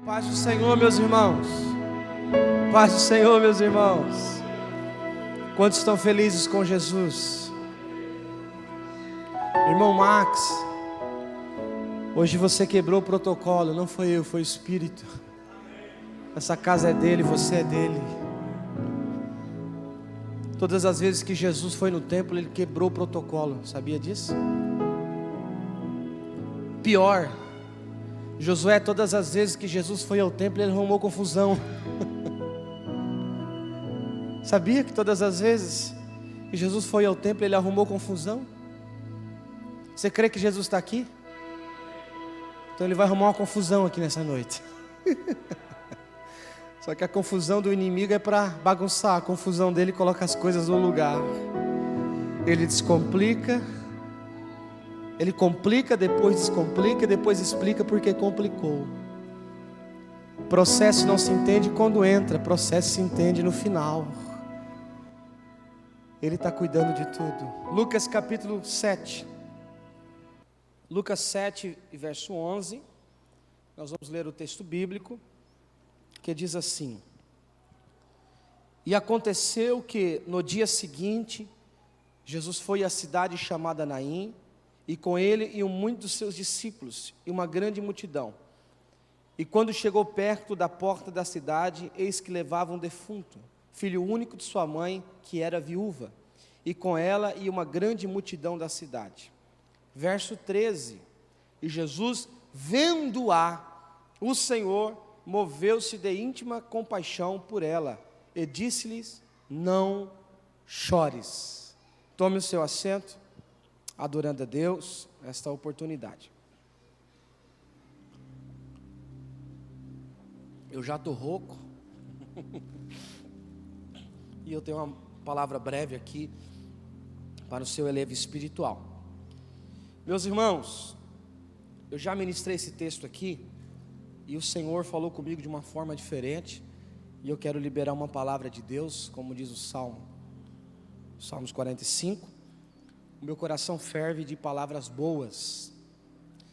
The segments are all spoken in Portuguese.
Paz do Senhor, meus irmãos. Paz do Senhor, meus irmãos. Quantos estão felizes com Jesus? Irmão Max, hoje você quebrou o protocolo. Não foi eu, foi o Espírito. Essa casa é dele, você é dele. Todas as vezes que Jesus foi no templo, ele quebrou o protocolo. Sabia disso? Pior, Josué, todas as vezes que Jesus foi ao templo, ele arrumou confusão. Sabia que todas as vezes que Jesus foi ao templo, ele arrumou confusão? Você crê que Jesus está aqui? Então ele vai arrumar uma confusão aqui nessa noite. Só que a confusão do inimigo é para bagunçar. A confusão dele coloca as coisas no lugar. Ele descomplica. Ele complica, depois descomplica, depois explica porque complicou. Processo não se entende quando entra, processo se entende no final. Ele está cuidando de tudo. Lucas capítulo 7. Lucas 7, verso 11. Nós vamos ler o texto bíblico, que diz assim: E aconteceu que no dia seguinte, Jesus foi à cidade chamada Naim, e com ele iam muitos dos seus discípulos, e uma grande multidão. E quando chegou perto da porta da cidade, eis que levava um defunto, filho único de sua mãe, que era viúva, e com ela ia uma grande multidão da cidade. Verso 13, e Jesus, vendo-a, o Senhor moveu-se de íntima compaixão por ela, e disse-lhes: não chores. Tome o seu assento, adorando a Deus, esta oportunidade. Eu já estou rouco, e eu tenho uma palavra breve aqui, para o seu elevo espiritual. Meus irmãos, eu já ministrei esse texto aqui, e o Senhor falou comigo de uma forma diferente, e eu quero liberar uma palavra de Deus, como diz o Salmos 45, o meu coração ferve de palavras boas.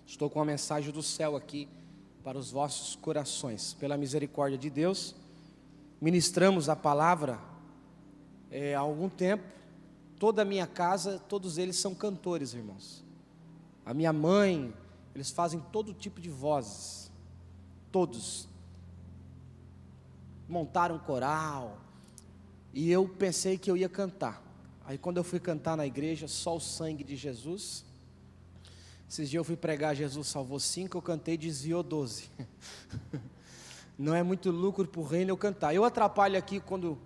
Estou com a mensagem do céu aqui, para os vossos corações. Pela misericórdia de Deus, ministramos a palavra há algum tempo. Toda a minha casa, todos eles são cantores, irmãos. A minha mãe, eles fazem todo tipo de vozes. Todos. Montaram coral. E eu pensei que eu ia cantar. Aí quando eu fui cantar na igreja, só o sangue de Jesus. Esses dias eu fui pregar Jesus salvou 5, eu cantei desviou 12. Não é muito lucro para o reino eu cantar. Eu atrapalho aqui quando...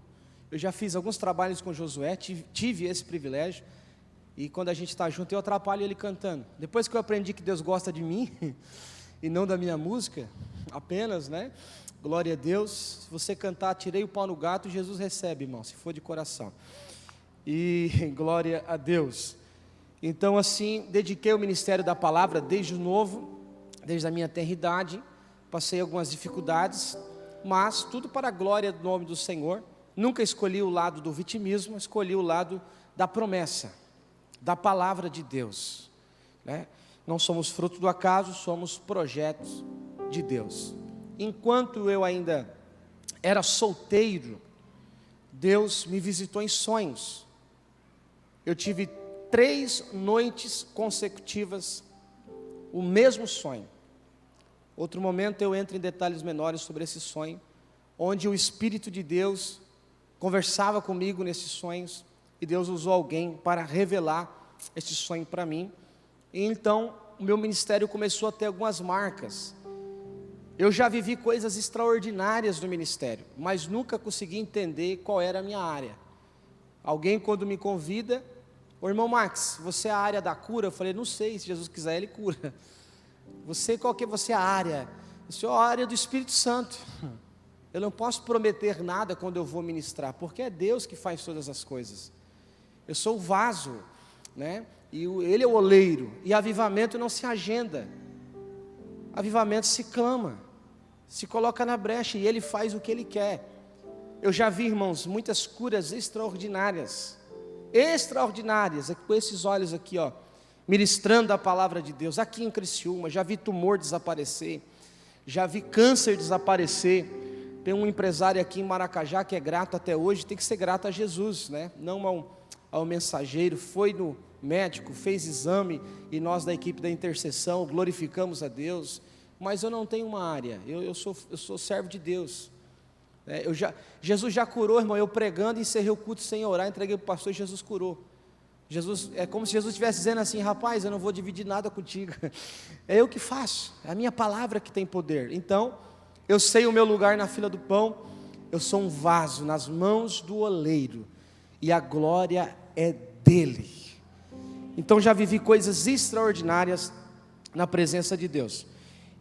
Eu já fiz alguns trabalhos com Josué, tive esse privilégio. E quando a gente está junto, eu atrapalho ele cantando. Depois que eu aprendi que Deus gosta de mim, e não da minha música, apenas, né? Glória a Deus. Se você cantar, tirei o pau no gato, Jesus recebe, irmão, se for de coração. E glória a Deus. Então assim, dediquei o ministério da palavra desde o novo, desde a minha tenra idade. Passei algumas dificuldades, mas tudo para a glória do nome do Senhor. Nunca escolhi o lado do vitimismo, escolhi o lado da promessa, da palavra de Deus, né? Não somos fruto do acaso, somos projetos de Deus. Enquanto eu ainda era solteiro, Deus me visitou em sonhos. Eu tive 3 noites consecutivas, o mesmo sonho. Outro momento eu entro em detalhes menores sobre esse sonho, onde o Espírito de Deus conversava comigo nesses sonhos, e Deus usou alguém para revelar esse sonho para mim. E então o meu ministério começou a ter algumas marcas. Eu já vivi coisas extraordinárias no ministério, mas nunca consegui entender qual era a minha área. Alguém quando me convida: ô irmão Max, você é a área da cura? Eu falei: não sei, se Jesus quiser ele cura. Qual que é você a área? Eu sou a área do Espírito Santo. Eu não posso prometer nada quando eu vou ministrar, porque é Deus que faz todas as coisas. Eu sou o vaso, né? E Ele é o oleiro. E avivamento não se agenda. Avivamento se clama, se coloca na brecha, e Ele faz o que Ele quer. Eu já vi, irmãos, muitas curas extraordinárias, com esses olhos aqui, ó, ministrando a palavra de Deus, aqui em Criciúma. Já vi tumor desaparecer, já vi câncer desaparecer. Tem um empresário aqui em Maracajá que é grato até hoje, tem que ser grato a Jesus, né? Não ao mensageiro. Foi no médico, fez exame, e nós da equipe da intercessão glorificamos a Deus. Mas eu não tenho uma área, eu sou servo de Deus. Jesus já curou, irmão. Eu pregando, encerrei o culto sem orar, entreguei para o pastor e Jesus curou. É como se Jesus estivesse dizendo assim: rapaz, eu não vou dividir nada contigo, é eu que faço, é a minha palavra que tem poder. Então, eu sei o meu lugar na fila do pão. Eu sou um vaso nas mãos do oleiro, e a glória é dele. Então já vivi coisas extraordinárias na presença de Deus.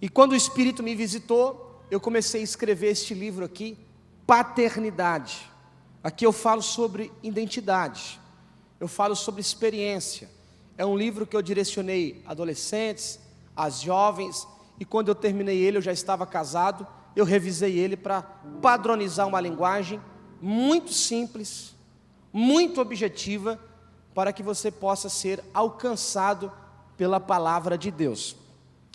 E quando o Espírito me visitou, eu comecei a escrever este livro aqui, Paternidade. Aqui eu falo sobre identidade, eu falo sobre experiência. É um livro que eu direcionei a adolescentes, às jovens, e quando eu terminei ele, eu já estava casado. Eu revisei ele para padronizar uma linguagem muito simples, muito objetiva, para que você possa ser alcançado pela palavra de Deus.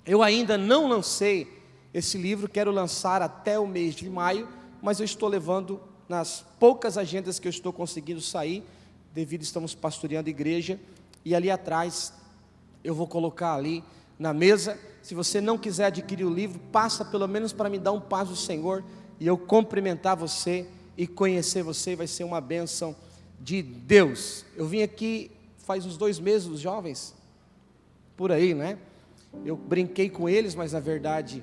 Eu ainda não lancei esse livro, quero lançar até o mês de maio, mas eu estou levando nas poucas agendas que eu estou conseguindo sair, devido estamos pastoreando a igreja, e ali atrás eu vou colocar ali na mesa. Se você não quiser adquirir o livro, passa pelo menos para me dar um paz do Senhor, e eu cumprimentar você e conhecer você, vai ser uma bênção de Deus. Eu vim aqui faz uns 2 meses, os jovens, por aí, né? Eu brinquei com eles, mas na verdade,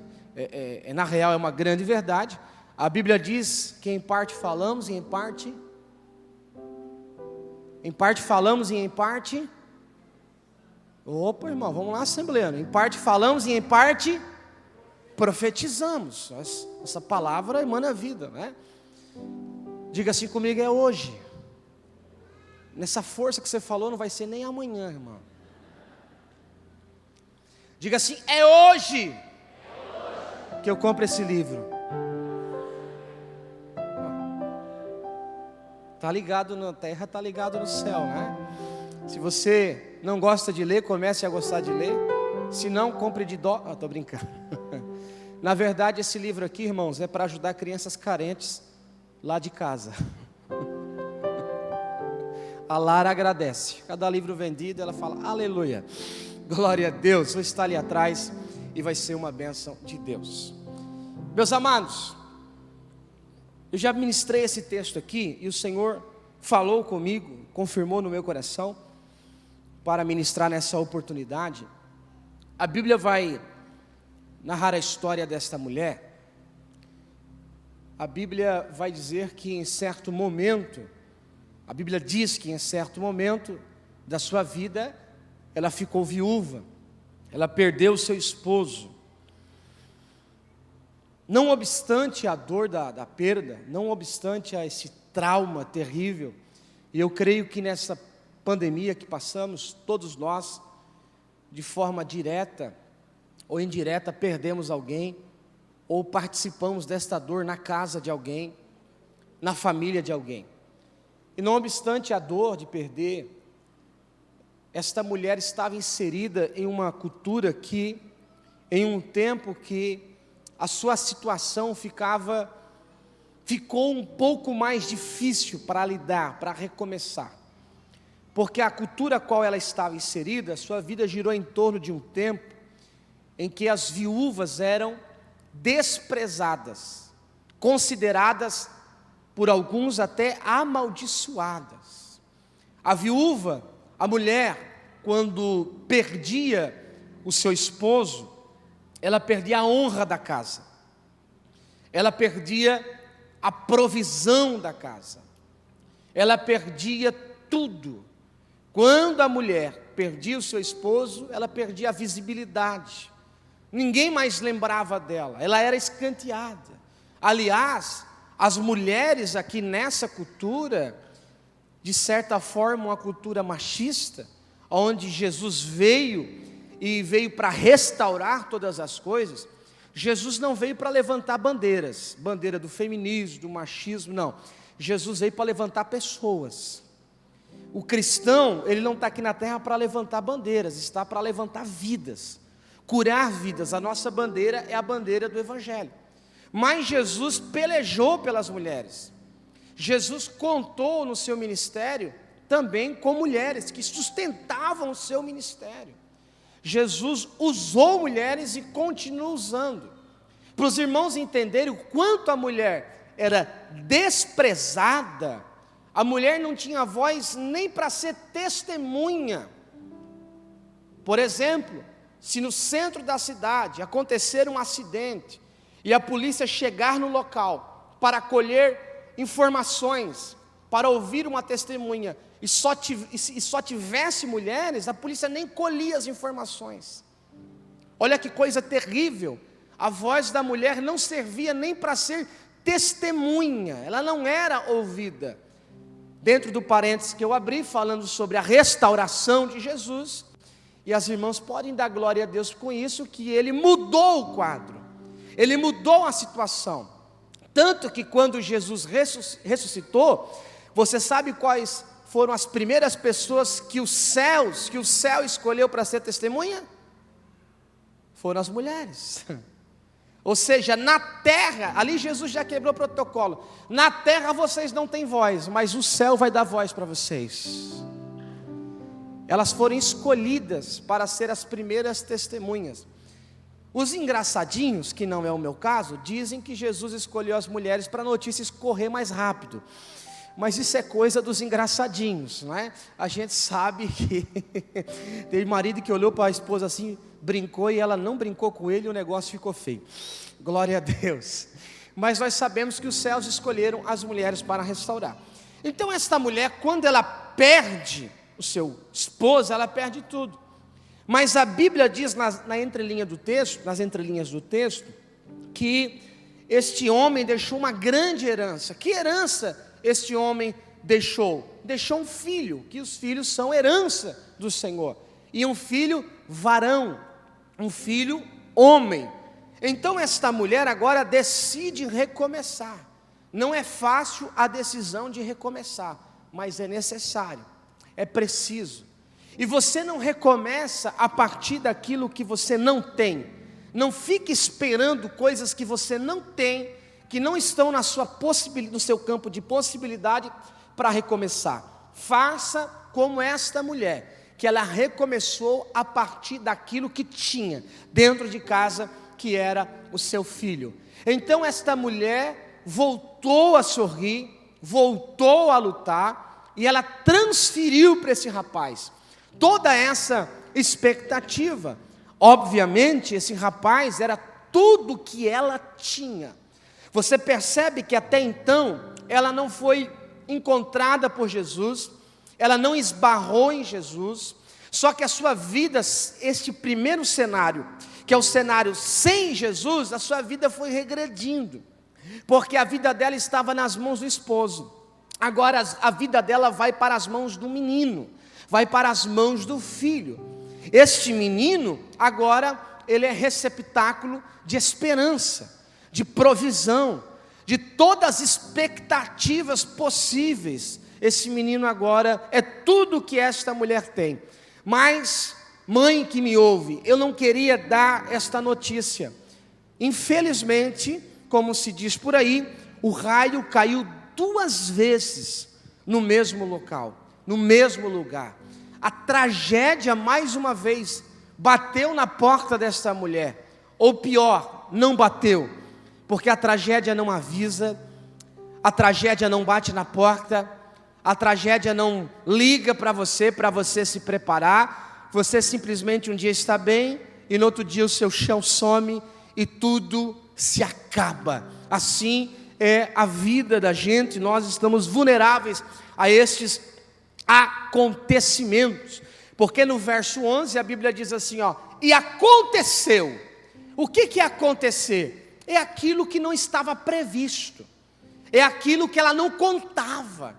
na real é uma grande verdade. A Bíblia diz que em parte falamos e em parte falamos e em parte... Opa, irmão, vamos lá, assembleando. Em parte falamos e em parte profetizamos. Essa palavra emana vida, né? Diga assim comigo: é hoje. Nessa força que você falou, não vai ser nem amanhã, irmão. Diga assim: é hoje que eu compro esse livro. Está ligado na terra, está ligado no céu, né? Se você não gosta de ler, comece a gostar de ler. Se não, compre de dó. Estou brincando. Na verdade, esse livro aqui, irmãos, é para ajudar crianças carentes lá de casa. A Lara agradece. Cada livro vendido, ela fala: aleluia, glória a Deus. Vou estar ali atrás e vai ser uma bênção de Deus. Meus amados, eu já ministrei esse texto aqui, e o Senhor falou comigo, confirmou no meu coração, para ministrar nessa oportunidade. A Bíblia vai narrar a história desta mulher. A Bíblia vai dizer que em certo momento, a Bíblia diz que em certo momento da sua vida, ela ficou viúva, ela perdeu seu esposo. Não obstante a dor da perda, não obstante a esse trauma terrível, e eu creio que nessa pandemia que passamos, todos nós, de forma direta ou indireta, perdemos alguém, ou participamos desta dor na casa de alguém, na família de alguém. E não obstante a dor de perder, esta mulher estava inserida em uma cultura que, em um tempo que a sua situação ficou um pouco mais difícil para lidar, para recomeçar. Porque a cultura a qual ela estava inserida, sua vida girou em torno de um tempo em que as viúvas eram desprezadas, consideradas por alguns até amaldiçoadas. A viúva, a mulher, quando perdia o seu esposo, ela perdia a honra da casa, ela perdia a provisão da casa, ela perdia tudo. Quando a mulher perdia o seu esposo, ela perdia a visibilidade, ninguém mais lembrava dela, ela era escanteada. Aliás, as mulheres aqui nessa cultura, de certa forma uma cultura machista, onde Jesus veio para restaurar todas as coisas. Jesus não veio para levantar bandeiras, bandeira do feminismo, do machismo, não. Jesus veio para levantar pessoas. O cristão, ele não está aqui na terra para levantar bandeiras, está para levantar vidas. curar vidas. A nossa bandeira é a bandeira do Evangelho. Mas Jesus pelejou pelas mulheres. Jesus contou no seu ministério também com mulheres que sustentavam o seu ministério. Jesus usou mulheres e continua usando. Para os irmãos entenderem o quanto a mulher era desprezada, a mulher não tinha voz nem para ser testemunha. Por exemplo, se no centro da cidade acontecer um acidente e a polícia chegar no local para colher informações, para ouvir uma testemunha, e só tivesse mulheres, a polícia nem colhia as informações. Olha que coisa terrível, a voz da mulher não servia nem para ser testemunha, ela não era ouvida. Dentro do parênteses que eu abri, falando sobre a restauração de Jesus, e as irmãs podem dar glória a Deus com isso, que Ele mudou o quadro, Ele mudou a situação, tanto que quando Jesus ressuscitou, você sabe quais foram as primeiras pessoas que o céu escolheu para ser testemunha? Foram as mulheres. Ou seja, na terra, ali Jesus já quebrou o protocolo. Na terra vocês não têm voz, mas o céu vai dar voz para vocês. Elas foram escolhidas para ser as primeiras testemunhas. Os engraçadinhos, que não é o meu caso, dizem que Jesus escolheu as mulheres para a notícia escorrer mais rápido. Mas isso é coisa dos engraçadinhos, não é? A gente sabe que teve marido que olhou para a esposa assim, brincou, e ela não brincou com ele, e o negócio ficou feio. Glória a Deus. Mas nós sabemos que os céus escolheram as mulheres para restaurar. Então esta mulher, quando ela perde o seu esposo, ela perde tudo. Mas a Bíblia diz nas entrelinhas do texto, que este homem deixou uma grande herança. Que herança este homem deixou? Deixou um filho, que os filhos são herança do Senhor. E um filho varão, um filho homem. Então esta mulher agora decide recomeçar. Não é fácil a decisão de recomeçar, mas é necessário, é preciso. E você não recomeça a partir daquilo que você não tem. Não fique esperando coisas que você não tem, que não estão no seu campo de possibilidade para recomeçar. Faça como esta mulher, que ela recomeçou a partir daquilo que tinha dentro de casa, que era o seu filho. Então esta mulher voltou a sorrir, voltou a lutar, e ela transferiu para esse rapaz toda essa expectativa. Obviamente esse rapaz era tudo que ela tinha. Você percebe que até então ela não foi encontrada por Jesus, ela não esbarrou em Jesus, só que a sua vida, este primeiro cenário, que é o cenário sem Jesus, a sua vida foi regredindo, porque a vida dela estava nas mãos do esposo. Agora a vida dela vai para as mãos do menino, vai para as mãos do filho. Este menino agora ele é receptáculo de esperança, de provisão, de todas as expectativas possíveis. Esse menino agora é tudo que esta mulher tem. Mas, mãe que me ouve, eu não queria dar esta notícia. Infelizmente, como se diz por aí, o raio caiu 2 vezes no mesmo local, no mesmo lugar. A tragédia, mais uma vez, bateu na porta desta mulher. Ou pior, não bateu, porque a tragédia não avisa, a tragédia não bate na porta, a tragédia não liga para você se preparar. Você simplesmente um dia está bem, e no outro dia o seu chão some, e tudo se acaba. Assim é a vida da gente, nós estamos vulneráveis a estes acontecimentos, porque no verso 11 a Bíblia diz assim, e aconteceu. O que é acontecer? É aquilo que não estava previsto, é aquilo que ela não contava.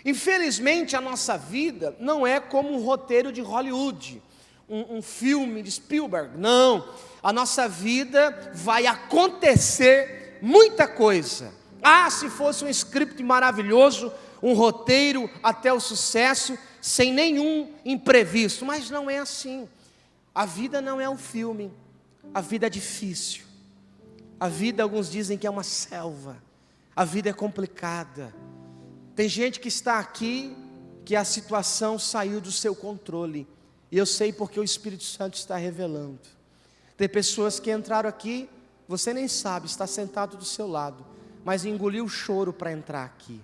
Infelizmente a nossa vida não é como um roteiro de Hollywood, um filme de Spielberg. Não, a nossa vida vai acontecer muita coisa. Se fosse um script maravilhoso, um roteiro até o sucesso, sem nenhum imprevisto. Mas não é assim. A vida não é um filme, A vida é difícil. A vida, alguns dizem que é uma selva. A vida é complicada. Tem gente que está aqui, que a situação saiu do seu controle. E eu sei porque o Espírito Santo está revelando. Tem pessoas que entraram aqui, você nem sabe, está sentado do seu lado, mas engoliu o choro para entrar aqui.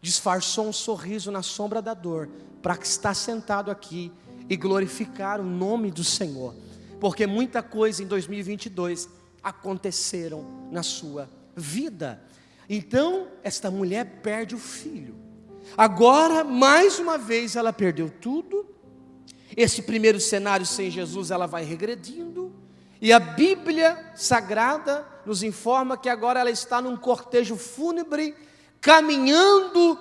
Disfarçou um sorriso na sombra da dor, para estar sentado aqui e glorificar o nome do Senhor. Porque muita coisa em 2022 aconteceram na sua vida. Então, esta mulher perde o filho. Agora, mais uma vez, ela perdeu tudo. Esse primeiro cenário sem Jesus, ela vai regredindo. E a Bíblia Sagrada nos informa que agora ela está num cortejo fúnebre, caminhando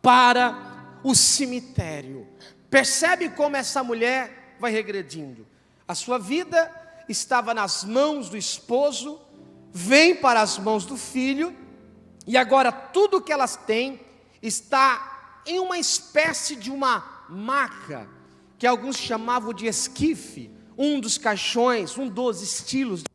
para o cemitério. Percebe como essa mulher vai regredindo? A sua vida estava nas mãos do esposo, vem para as mãos do filho, e agora tudo que elas têm está em uma espécie de uma maca, que alguns chamavam de esquife, um dos caixões, um dos estilos de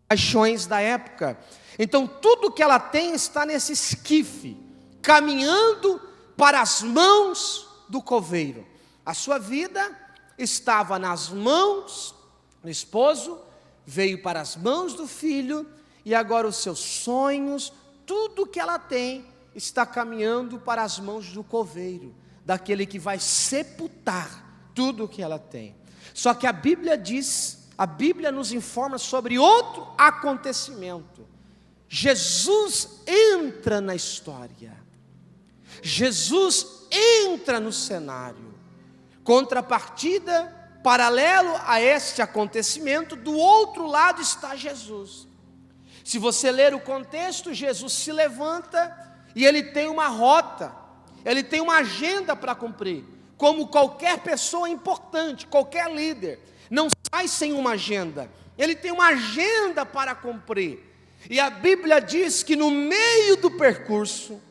caixões da época. Então tudo que ela tem está nesse esquife, caminhando para as mãos do coveiro. A sua vida estava nas mãos do esposo, veio para as mãos do filho, e agora os seus sonhos, tudo que ela tem, está caminhando para as mãos do coveiro, daquele que vai sepultar tudo o que ela tem. Só que a Bíblia diz, a Bíblia nos informa sobre outro acontecimento. Jesus entra na história. Jesus entra no cenário. Contrapartida, paralelo a este acontecimento, do outro lado está Jesus. Se você ler o contexto, Jesus se levanta e ele tem uma rota, ele tem uma agenda para cumprir. Como qualquer pessoa importante, qualquer líder, não sai sem uma agenda. Ele tem uma agenda para cumprir. E a Bíblia diz que no meio do percurso,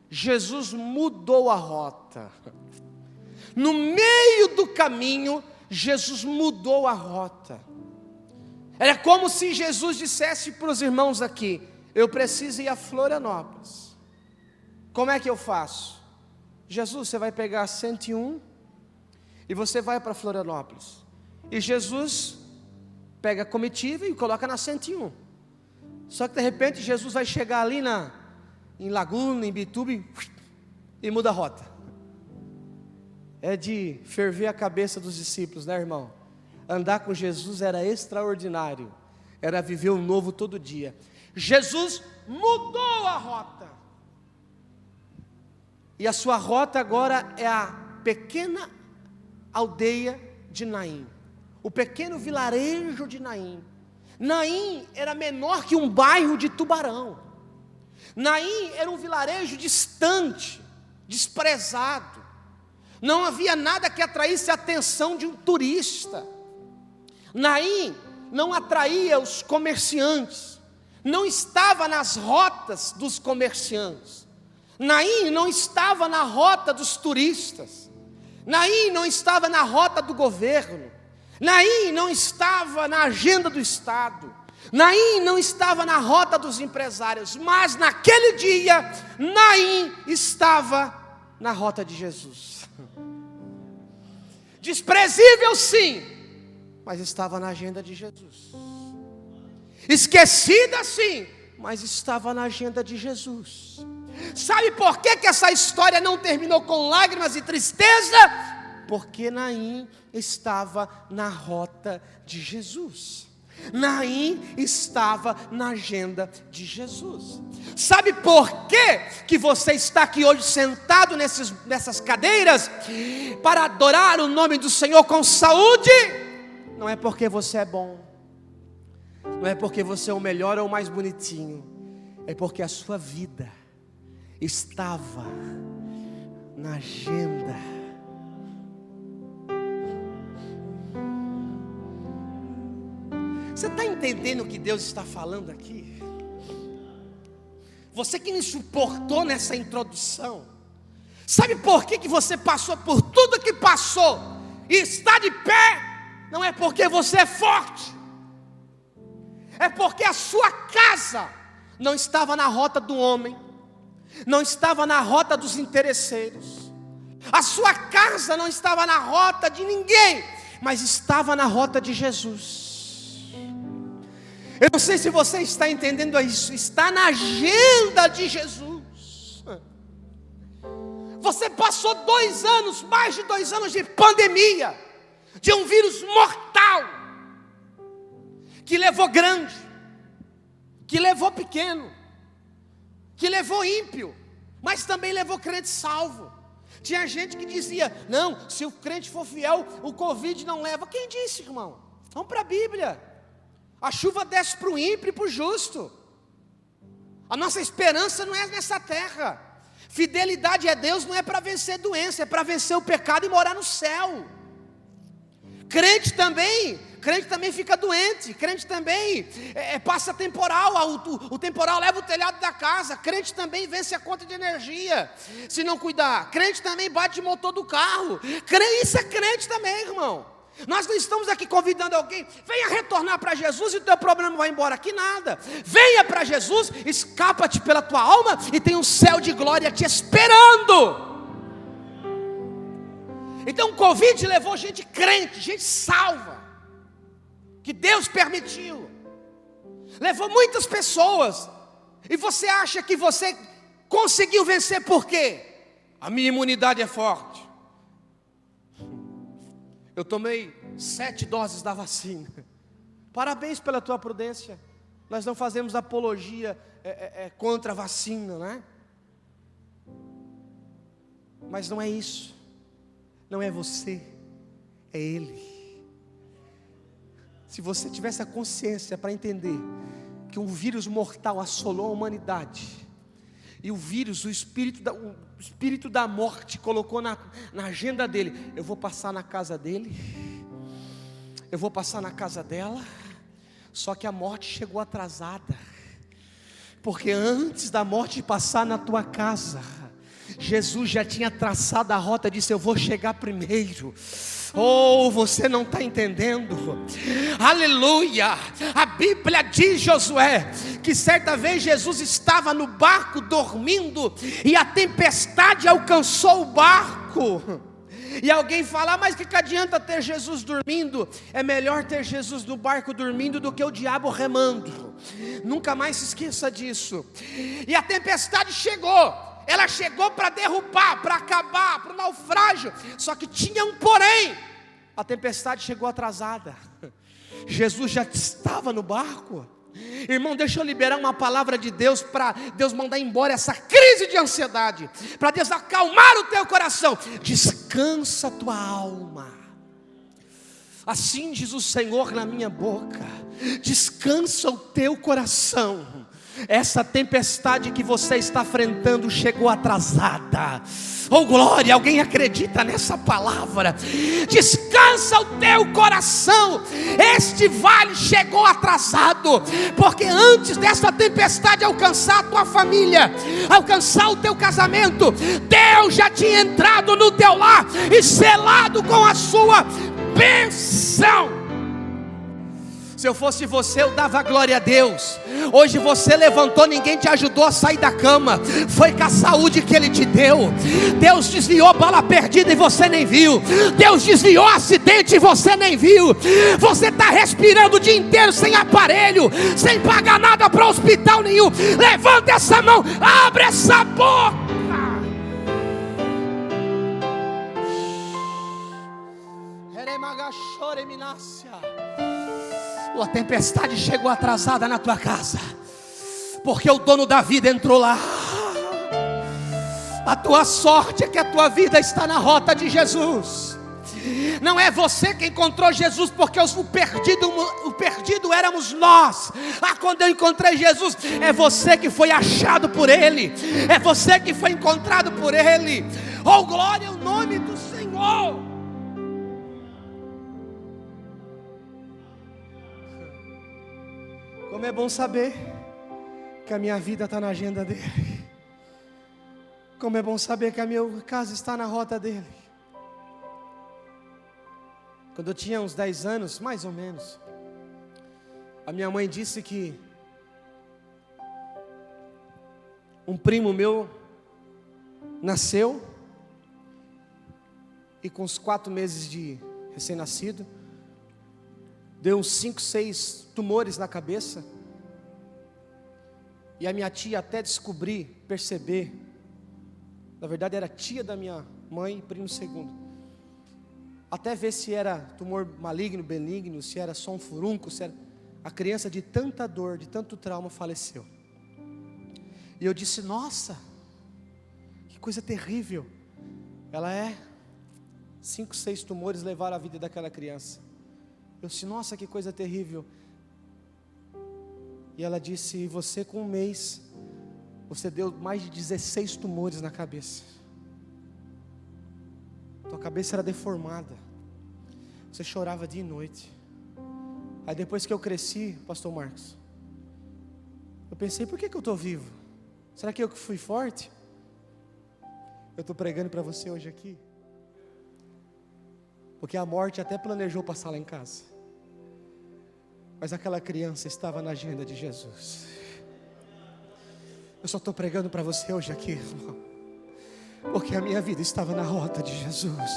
Jesus mudou a rota. No meio do caminho, Jesus mudou a rota. Era como se Jesus dissesse para os irmãos aqui: eu preciso ir a Florianópolis. Como é que eu faço? Jesus, você vai pegar a 101 e você vai para Florianópolis. E Jesus pega a comitiva e coloca na 101. Só que de repente Jesus vai chegar ali em Laguna, em Bituba, e muda a rota. É de ferver a cabeça dos discípulos, né, irmão? Andar com Jesus era extraordinário. Era viver o novo todo dia. Jesus mudou a rota. E a sua rota agora é a pequena aldeia de Naim. O pequeno vilarejo de Naim. Naim era menor que um bairro de Tubarão. Naim era um vilarejo distante, desprezado. Não havia nada que atraísse a atenção de um turista. Naim não atraía os comerciantes. Não estava nas rotas dos comerciantes. Naim não estava na rota dos turistas. Naim não estava na rota do governo. Naim não estava na agenda do Estado. Naim não estava na rota dos empresários. Mas naquele dia, Naim estava na rota de Jesus. Desprezível sim, mas estava na agenda de Jesus. Esquecida sim, mas estava na agenda de Jesus. Sabe por que essa história não terminou com lágrimas e tristeza? Porque Naim estava na rota de Jesus. Naim estava na agenda de Jesus. Sabe por que você está aqui hoje sentado nessas cadeiras? Para adorar o nome do Senhor com saúde? Não é porque você é bom. Não é porque você é o melhor ou o mais bonitinho. É porque a sua vida estava na agenda. Você está entendendo o que Deus está falando aqui? Você que me suportou nessa introdução, sabe por que você passou por tudo que passou e está de pé? Não é porque você é forte, é porque a sua casa não estava na rota do homem, não estava na rota dos interesseiros, a sua casa não estava na rota de ninguém, mas estava na rota de Jesus. Eu não sei se você está entendendo isso, está na agenda de Jesus. Você passou 2 anos, mais de 2 anos de pandemia, de um vírus mortal, que levou grande, que levou pequeno, que levou ímpio, mas também levou crente salvo. Tinha gente que dizia: não, se o crente for fiel, o Covid não leva. Quem disse, irmão? Vamos para a Bíblia. A chuva desce para o ímpio e para o justo. A nossa esperança não é nessa terra. Fidelidade a Deus não é para vencer doença, é para vencer o pecado e morar no céu. Crente também fica doente, crente também passa temporal, o temporal leva o telhado da casa, crente também vence a conta de energia, se não cuidar, crente também bate o motor do carro, isso é crente também, irmão. Nós não estamos aqui convidando alguém, venha retornar para Jesus e o teu problema vai embora, que nada. Venha para Jesus, escapa-te pela tua alma e tem um céu de glória te esperando. Então o Covid levou gente crente, gente salva, que Deus permitiu, levou muitas pessoas, e você acha que você conseguiu vencer por quê? A minha imunidade é forte. Eu tomei 7 doses da vacina. Parabéns pela tua prudência. Nós não fazemos apologia contra a vacina, né? Mas não é isso. Não é você, é Ele. Se você tivesse a consciência para entender que um vírus mortal assolou a humanidade, e o vírus, o espírito da morte colocou na agenda dele: eu vou passar na casa dele, eu vou passar na casa dela. Só que a morte chegou atrasada, porque antes da morte passar na tua casa, Jesus já tinha traçado a rota, disse: eu vou chegar primeiro. Oh, você não está entendendo. Aleluia. A Bíblia diz, Josué, que certa vez Jesus estava no barco dormindo, e a tempestade alcançou o barco. E alguém fala: mas que adianta ter Jesus dormindo? É melhor ter Jesus no barco dormindo do que o diabo remando. Nunca mais se esqueça disso. E a tempestade chegou. Ela chegou para derrubar, para acabar, para o naufrágio. Só que tinha um porém: a tempestade chegou atrasada. Jesus já estava no barco. Irmão, deixa eu liberar uma palavra de Deus, para Deus mandar embora essa crise de ansiedade, para Deus acalmar o teu coração. Descansa a tua alma. Assim diz o Senhor na minha boca: descansa o teu coração. Essa tempestade que você está enfrentando chegou atrasada. Oh glória, alguém acredita nessa palavra? Descansa o teu coração. Este vale chegou atrasado, porque antes dessa tempestade alcançar a tua família, alcançar o teu casamento, Deus já tinha entrado no teu lar e selado com a sua bênção. Se eu fosse você, eu dava glória a Deus. Hoje você levantou, ninguém te ajudou a sair da cama, foi com a saúde que Ele te deu. Deus desviou bala perdida e você nem viu. Deus desviou acidente e você nem viu. Você está respirando o dia inteiro sem aparelho, sem pagar nada para hospital nenhum. Levanta essa mão, abre essa boca. A tempestade chegou atrasada na tua casa, porque o dono da vida entrou lá. A tua sorte é que a tua vida está na rota de Jesus. Não é você que encontrou Jesus, porque o perdido éramos nós. Quando eu encontrei Jesus, é você que foi achado por Ele, é você que foi encontrado por Ele. Oh glória ao nome do Senhor. Como é bom saber que a minha vida está na agenda dEle. Como é bom saber que a minha casa está na rota dEle. Quando eu tinha uns 10 anos, mais ou menos, A minha mãe disse que um primo meu nasceu e com uns 4 meses de recém-nascido, deu uns 5, 6 tumores na cabeça. E a minha tia, até descobrir, perceber, na verdade era tia da minha mãe, primo segundo, até ver se era tumor maligno, benigno, se era só um furúnculo, se era... A criança, de tanta dor, de tanto trauma, faleceu. E eu disse: nossa, que coisa terrível. Ela 5, 6 tumores levaram a vida daquela criança. Eu disse: nossa, que coisa terrível. E ela disse: e você com 1 mês, você deu mais de 16 tumores na cabeça. Tua cabeça era deformada. Você chorava dia e noite. Aí depois que eu cresci, pastor Marcos, eu pensei: por que eu estou vivo? Será que eu que fui forte? Eu estou pregando para você hoje aqui, porque a morte até planejou passar lá em casa, mas aquela criança estava na agenda de Jesus. Eu só estou pregando para você hoje aqui, irmão, porque a minha vida estava na rota de Jesus.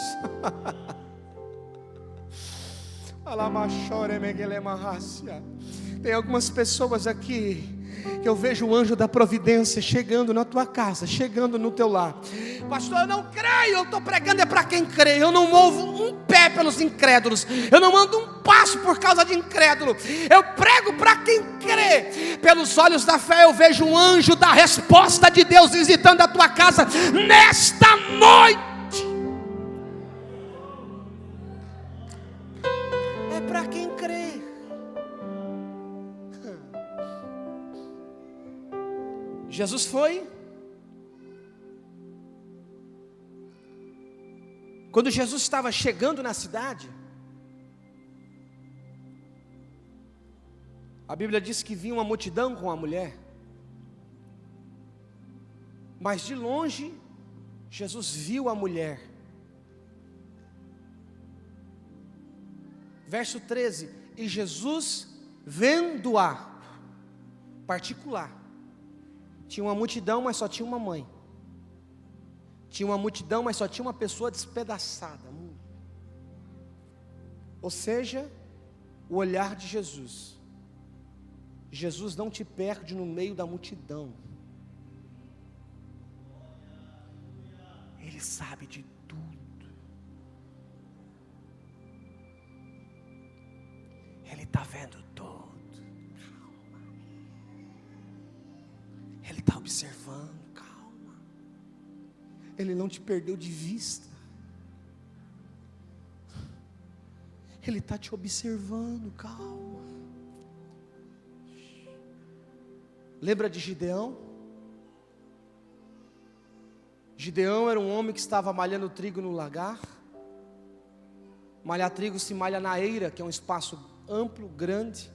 Tem algumas pessoas aqui que eu vejo o anjo da providência chegando na tua casa, chegando no teu lar. Pastor, eu não creio, eu estou pregando é para quem crê. Eu não movo um pé pelos incrédulos, eu não ando um passo por causa de incrédulo. Eu prego para quem crê. Pelos olhos da fé eu vejo um anjo da resposta de Deus visitando a tua casa nesta noite. É para quem crê. Jesus foi. Quando Jesus estava chegando na cidade, a Bíblia diz que vinha uma multidão com a mulher, mas de longe Jesus viu a mulher. Verso 13: e Jesus, vendo-a, particular, tinha uma multidão, mas só tinha uma mãe. Tinha uma multidão, mas só tinha uma pessoa despedaçada. Ou seja, o olhar de Jesus. Jesus não te perde no meio da multidão. Ele sabe de tudo. Ele está vendo tudo. Ele está observando. Ele não te perdeu de vista. Ele está te observando, calma. Lembra de Gideão? Gideão era um homem que estava malhando trigo no lagar. Malhar trigo se malha na eira, que é um espaço amplo, grande.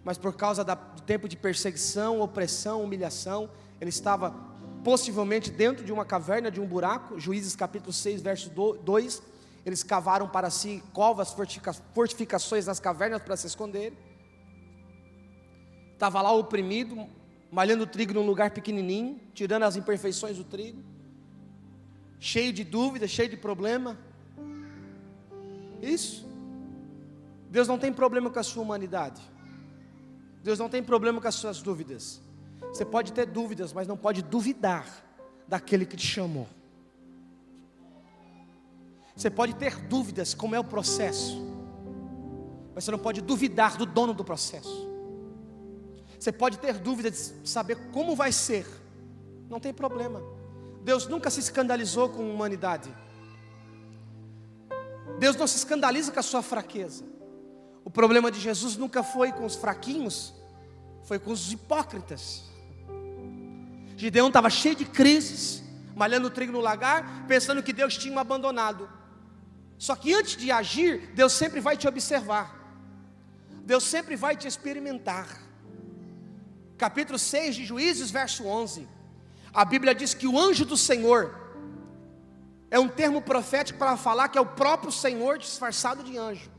Mas por causa do tempo de perseguição, opressão, humilhação, ele estava possivelmente dentro de uma caverna, de um buraco. Juízes capítulo 6, verso 2, eles cavaram para si covas, fortificações nas cavernas para se esconderem. Estava lá oprimido, malhando trigo num lugar pequenininho, tirando as imperfeições do trigo, cheio de dúvidas, cheio de problema. Isso. Deus não tem problema com a sua humanidade. Deus não tem problema com as suas dúvidas. Você pode ter dúvidas, mas não pode duvidar daquele que te chamou. Você pode ter dúvidas como é o processo, mas você não pode duvidar do dono do processo. Você pode ter dúvidas de saber como vai ser, não tem problema. Deus nunca se escandalizou com a humanidade. Deus não se escandaliza com a sua fraqueza. O problema de Jesus nunca foi com os fraquinhos, foi com os hipócritas. Gideão estava cheio de crises, malhando trigo no lagar, pensando que Deus tinha o abandonado. Só que antes de agir, Deus sempre vai te observar. Deus sempre vai te experimentar. Capítulo 6 de Juízes, verso 11. A Bíblia diz que o anjo do Senhor é um termo profético para falar que é o próprio Senhor disfarçado de anjo.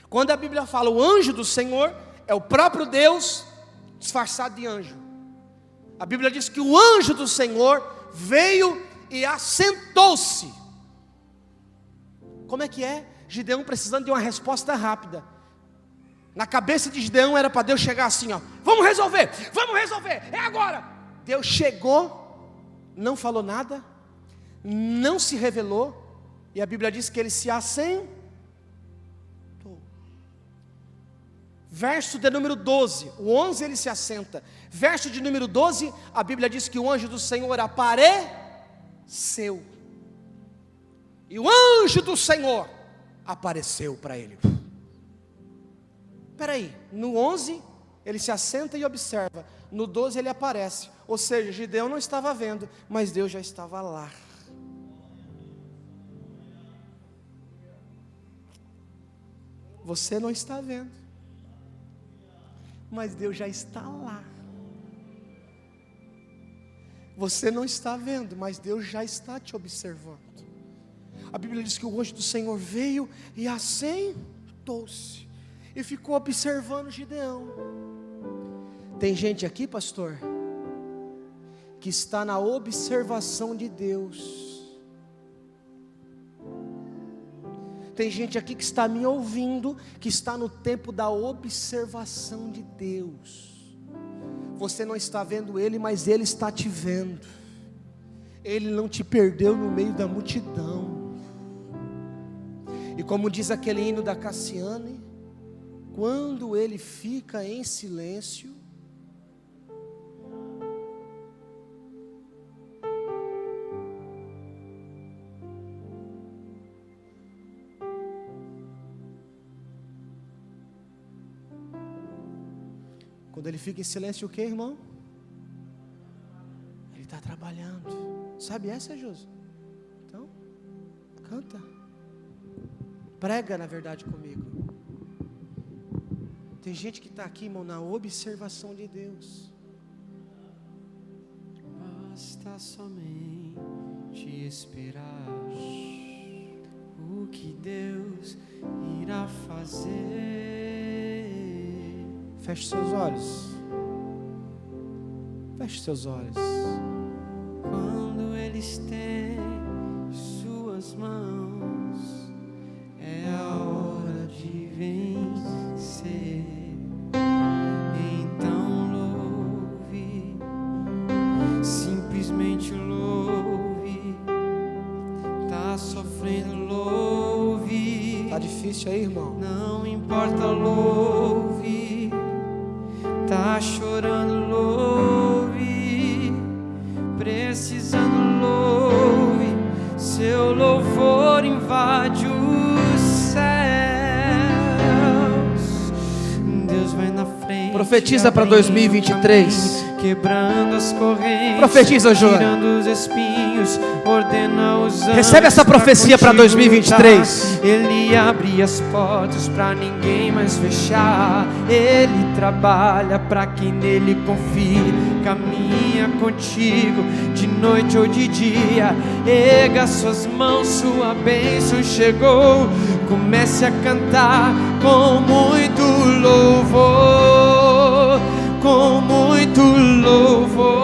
Quando a Bíblia fala o anjo do Senhor, é o próprio Deus disfarçado de anjo. A Bíblia diz que o anjo do Senhor veio e assentou-se. Como é que é? Gideão precisando de uma resposta rápida. Na cabeça de Gideão era para Deus chegar assim, ó: vamos resolver, é agora. Deus chegou, não falou nada, não se revelou, e a Bíblia diz que ele se assentou. Verso de número 12, o 11 ele se assenta. Verso de número 12, a Bíblia diz que o anjo do Senhor apareceu. E o anjo do Senhor apareceu para ele. Espera aí, no 11 ele se assenta e observa. No 12 ele aparece. Ou seja, Gideão não estava vendo, mas Deus já estava lá. Você não está vendo, mas Deus já está lá. Você não está vendo, mas Deus já está te observando. A Bíblia diz que o anjo do Senhor veio e assentou-se e ficou observando Gideão. Tem gente aqui, pastor, que está na observação de Deus. Tem gente aqui que está me ouvindo, que está no tempo da observação de Deus. Você não está vendo Ele, mas Ele está te vendo. Ele não te perdeu no meio da multidão. E como diz aquele hino da Cassiane, quando Ele fica em silêncio, quando Ele fica em silêncio, o que, irmão? Ele está trabalhando. Sabe essa, Josi? Então, canta. Prega, na verdade, comigo. Tem gente que está aqui, irmão, na observação de Deus. Basta somente esperar o que Deus irá fazer. Feche seus olhos. Feche seus olhos. Quando Ele estende suas mãos, é a hora de vencer. Então louve, simplesmente louve. Tá sofrendo, louve. Tá difícil aí, irmão? Não importa, louve. Tá chorando, louve. Precisando, louve. Seu louvor invade os céus. Deus vai na frente. Profetiza para 2023. Quebrando as correntes. Profetiza, João. Tirando os espinhos. Ordena os anjos. Recebe essa profecia para 2023. Ele abre as portas para ninguém mais fechar. Ele trabalha para quem nele confia. Caminha contigo de noite ou de dia. Erga suas mãos, sua bênção chegou. Comece a cantar com muito louvor. Com muito louvor.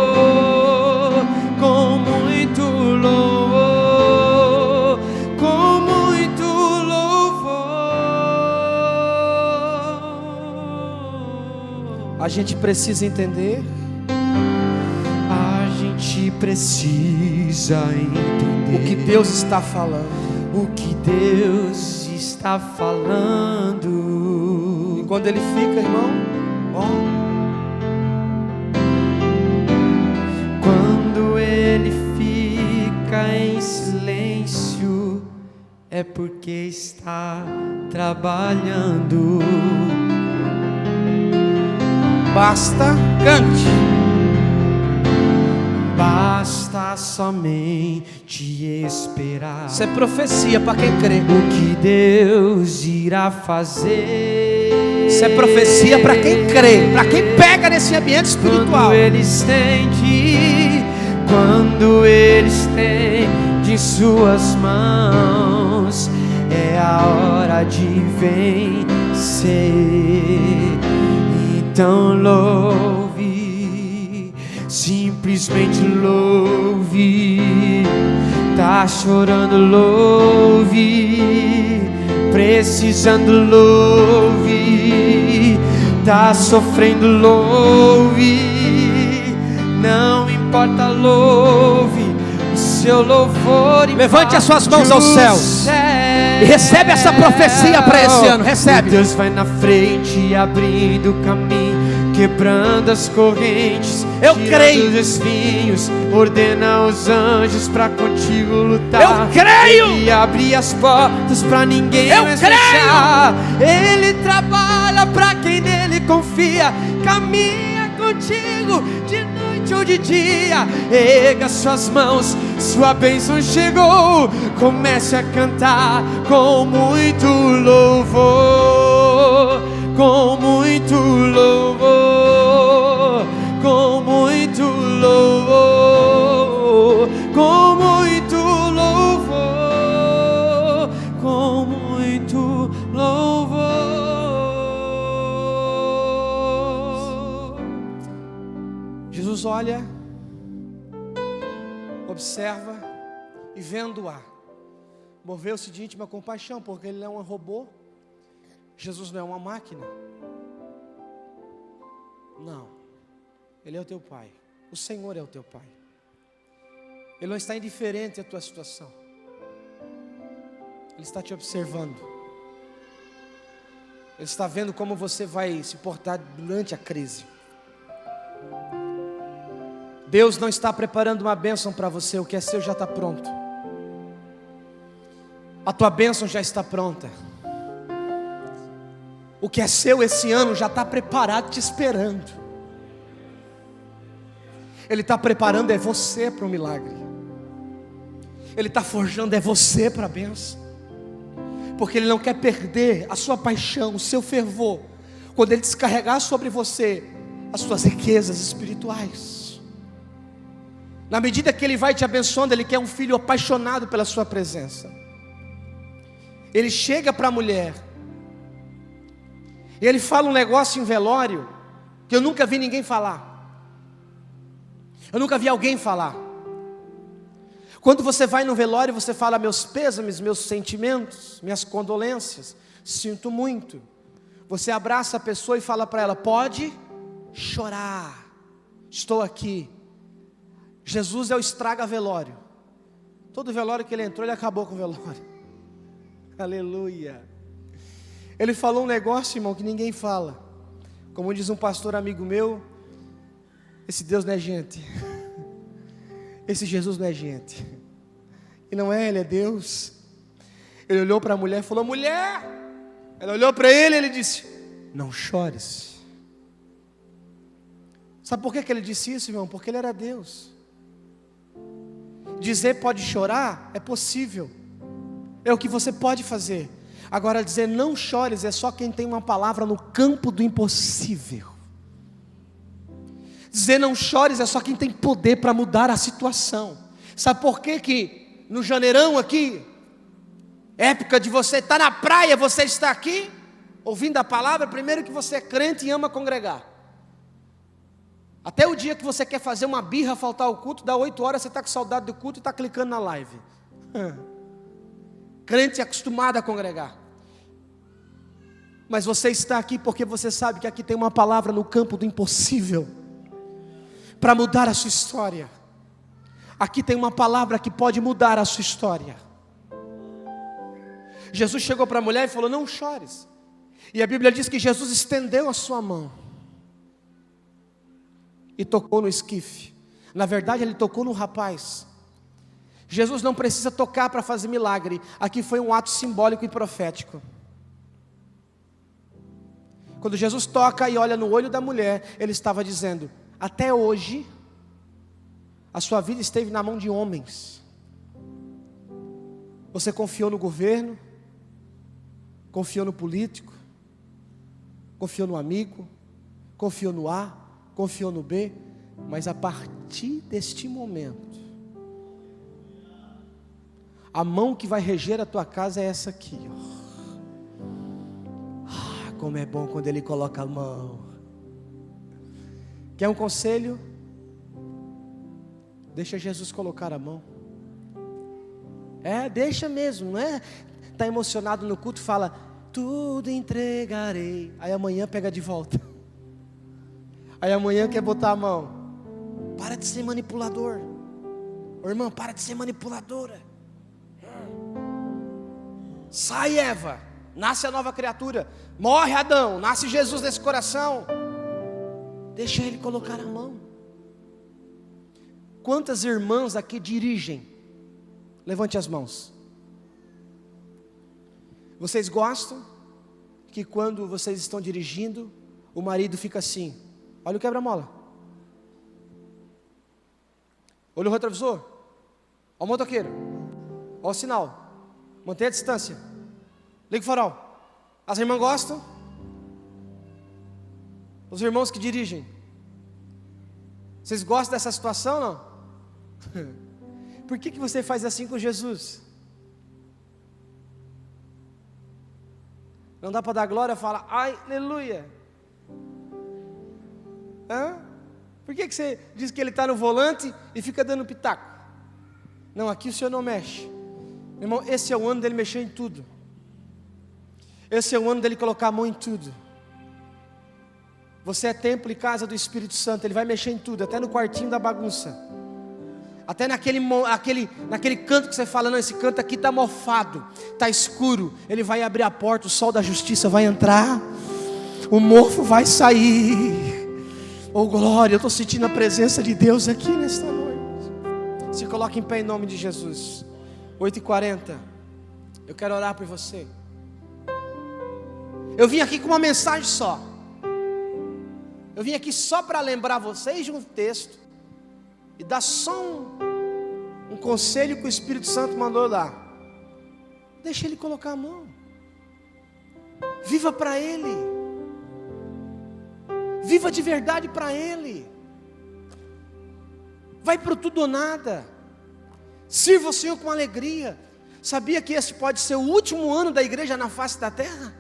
Com muito louvor. Com muito louvor. A gente precisa entender. A gente precisa entender O que Deus está falando. O que Deus está falando. E quando Ele fica, irmão, ó, quando Ele fica em silêncio, é porque está trabalhando. basta, cante. Basta somente esperar. Isso é profecia para quem crê. O que Deus irá fazer. Isso é profecia para quem crê, para quem pega nesse ambiente espiritual. Quando Ele estende suas mãos, é a hora de vencer. Então louve, simplesmente louve. Tá chorando, louve. Precisando, louve. Tá sofrendo, louve. Não importa, louve. O seu louvor. Levante as suas mãos aos céus e recebe essa profecia para esse ano. Recebe. Deus vai na frente, abrindo o caminho, quebrando as correntes. Eu creio. Os espinhos, ordena os anjos para contigo lutar. Eu creio. Ele abre as portas para ninguém mais creio. fechar. Ele trabalha para quem nele confia. Caminha contigo de noite ou de dia. Erga suas mãos, sua bênção chegou. Comece a cantar com muito louvor, com muito louvor, com muito louvor, com muito louvor, com muito louvor. Jesus olha, observa e vendo-a, moveu-se de íntima compaixão, porque ele não é um robô. Jesus não é uma máquina. Não, Ele é o teu Pai. O Senhor é o teu Pai. Ele não está indiferente à tua situação. Ele está te observando. Ele está vendo como você vai se portar durante a crise. Deus não está preparando uma bênção para você. O que é seu já está pronto. A tua bênção já está pronta. O que é seu esse ano já está preparado, te esperando. Ele está preparando é você para o milagre. Ele está forjando é você para a bênção. Porque Ele não quer perder a sua paixão, o seu fervor, quando Ele descarregar sobre você as suas riquezas espirituais. Na medida que Ele vai te abençoando, Ele quer um filho apaixonado pela sua presença. Ele chega para a mulher e Ele fala um negócio em velório que eu nunca vi ninguém falar. Eu nunca vi alguém falar. Quando você vai no velório, você fala meus pêsames, meus sentimentos, minhas condolências, sinto muito. Você abraça a pessoa e fala para ela, pode chorar, estou aqui. Jesus é o estraga-velório. Todo velório que ele entrou, ele acabou com o velório. Aleluia. Ele falou um negócio, irmão, que ninguém fala. Como diz um pastor amigo meu, esse Deus não é gente. Esse Jesus não é gente. E não é, Ele é Deus. Ele olhou para a mulher e falou, mulher. Ela olhou para ele e ele disse, não chores. Sabe por que ele disse isso, irmão? Porque ele era Deus. Dizer pode chorar é possível. É o que você pode fazer. Agora dizer não chores é só quem tem uma palavra no campo do impossível. Dizer não chores é só quem tem poder para mudar a situação. Sabe por que que no janeirão aqui, época de você estar na praia, você está aqui, ouvindo a palavra, primeiro que você é crente e ama congregar. Até o dia que você quer fazer uma birra, faltar o culto, dá 8 horas, você está com saudade do culto e está clicando na live. Crente acostumado a congregar. Mas você está aqui porque você sabe que aqui tem uma palavra no campo do impossível, para mudar a sua história. Aqui tem uma palavra que pode mudar a sua história. Jesus chegou para a mulher e falou, não chores. E a Bíblia diz que Jesus estendeu a sua mão e tocou no esquife. Na verdade ele tocou no rapaz. Jesus não precisa tocar para fazer milagre. Aqui foi um ato simbólico e profético. Quando Jesus toca e olha no olho da mulher, ele estava dizendo, até hoje a sua vida esteve na mão de homens. Você confiou no governo, confiou no político, confiou no amigo, confiou no A, confiou no B, mas a partir deste momento, a mão que vai reger a tua casa é essa aqui, ó. Como é bom quando Ele coloca a mão. Quer um conselho? Deixa Jesus colocar a mão. Deixa mesmo, não é? Está emocionado no culto, fala, tudo entregarei. Aí amanhã pega de volta. Aí amanhã quer botar a mão. Para de ser manipulador. Ô, irmã, para de ser manipuladora. Sai, Eva, nasce a nova criatura. Morre Adão, nasce Jesus nesse coração. Deixa ele colocar a mão. Quantas irmãs aqui dirigem? Levante as mãos. Vocês gostam que quando vocês estão dirigindo, o marido fica assim, olha o quebra-mola, olha o retrovisor, olha o motoqueiro, olha o sinal, mantenha a distância, liga o farol. As irmãs gostam? Os irmãos que dirigem, vocês gostam dessa situação, não? Por que você faz assim com Jesus? Não dá para dar glória e falar, ai, aleluia. Por que você diz que ele está no volante e fica dando pitaco? Não, aqui o Senhor não mexe. Meu irmão, esse é o ano dele mexer em tudo. Esse é o ano dele colocar a mão em tudo. Você é templo e casa do Espírito Santo. Ele vai mexer em tudo, até no quartinho da bagunça. Até naquele canto que você fala, não, esse canto aqui está mofado, está escuro. Ele vai abrir a porta, o sol da justiça vai entrar, o mofo vai sair. Oh glória, eu estou sentindo a presença de Deus aqui nesta noite. Se coloque em pé em nome de Jesus. 8h40, eu quero orar por você. Eu vim aqui com uma mensagem só. Eu vim aqui só para lembrar vocês de um texto e dar só um conselho que o Espírito Santo mandou dar. Deixa ele colocar a mão. Viva para ele. Viva de verdade para ele. Vai para o tudo ou nada. Sirva o Senhor com alegria. Sabia que esse pode ser o último ano da igreja na face da terra?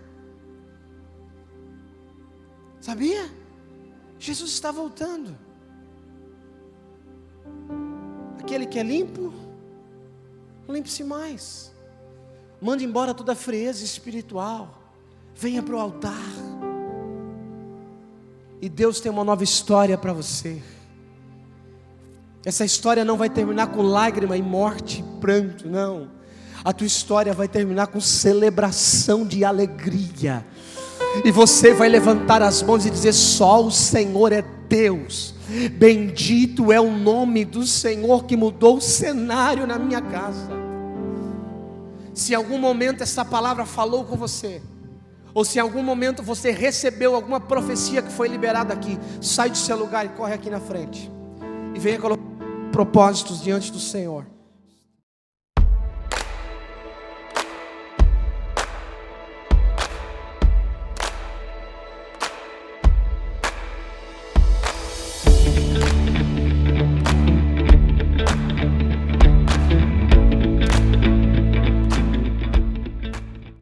Sabia? Jesus está voltando. Aquele que é limpo, limpe-se mais. Mande embora toda a frieza espiritual. Venha para o altar. E Deus tem uma nova história para você. Essa história não vai terminar com lágrima e morte e pranto, não. A tua história vai terminar com celebração de alegria. E você vai levantar as mãos e dizer, só o Senhor é Deus. Bendito é o nome do Senhor que mudou o cenário na minha casa. Se em algum momento essa palavra falou com você, ou se em algum momento você recebeu alguma profecia que foi liberada aqui, sai do seu lugar e corre aqui na frente e venha colocar propósitos diante do Senhor.